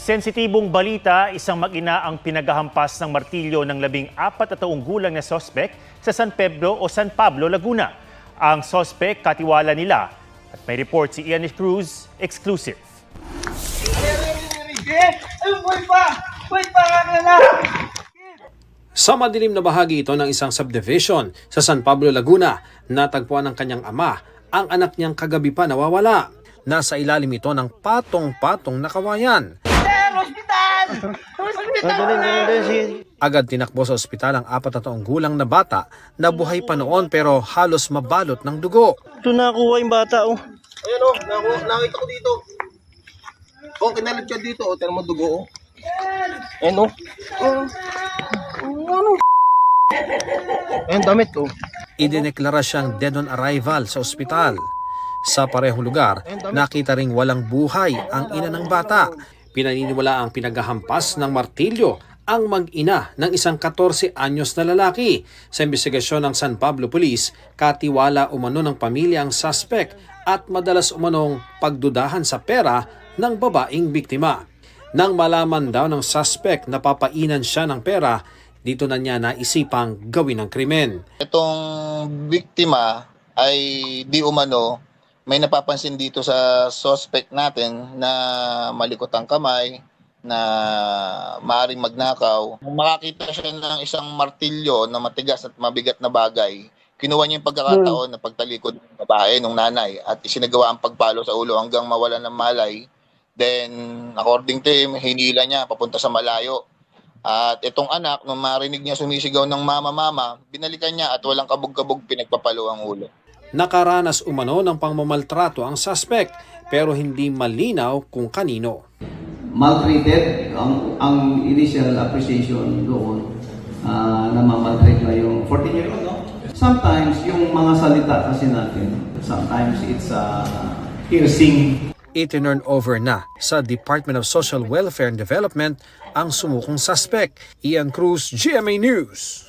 Sensitibong balita, isang mag-ina ang pinaghahampas ng martilyo ng 14 na taong gulang na sospek sa San Pedro o San Pablo, Laguna. Ang sospek katiwala nila. At may report si Ian Cruz, exclusive. Sa madilim na bahagi ito ng isang subdivision sa San Pablo, Laguna, natagpuan ng kanyang ama ang anak niyang kagabi pa nawawala. Nasa ilalim ito ng patong-patong na kawayan. Agad tinakbo sa ospital ang 4 na taong gulang na bata na buhay pa noon pero halos mabalot ng dugo. Ito nakuha yung bata, oh. Ayan o, nakita ko dito. Oh, kinalit ka dito, oh. Tira mo dugo, oh. Ayan o. Ayan, damit, oh. Idineklara siyang dead on arrival sa ospital. Sa parehong lugar, nakita ring walang buhay ang ina ng bata. Pinaniniwala ang pinaghahampas ng martilyo ang mag-ina ng isang 14 anyos na lalaki. Sa investigasyon ng San Pablo Police, katiwala umano ng pamilya ang suspect at madalas umanong pagdudahan sa pera ng babaeng biktima. Nang malaman daw ng suspect na papainan siya ng pera, dito na niya naisipang gawin ang krimen. Itong biktima ay di umano may napapansin dito sa suspect natin na malikot ang kamay, na maaaring magnakaw. Nung makakita siya ng isang martilyo na matigas at mabigat na bagay, kinuha niya yung pagkakataon na pagtalikod ng babae, ng nanay, at isinagawa ang pagpalo sa ulo hanggang mawala ng malay. Then, according to him, hinila niya papunta sa malayo. At itong anak, nung marinig niya sumisigaw ng mama, binalikan niya at walang kabog-kabog pinagpapalo ang ulo. Nakaranas umano ng pangmamaltrato ang suspect pero hindi malinaw kung kanino. Maltreated, ang initial appreciation doon na mamaltreat na yung 14-year-old, no? Sometimes yung mga salita kasi natin, sometimes it's piercing. Itinurn over na sa Department of Social Welfare and Development ang sumukong suspect. Ian Cruz, GMA News.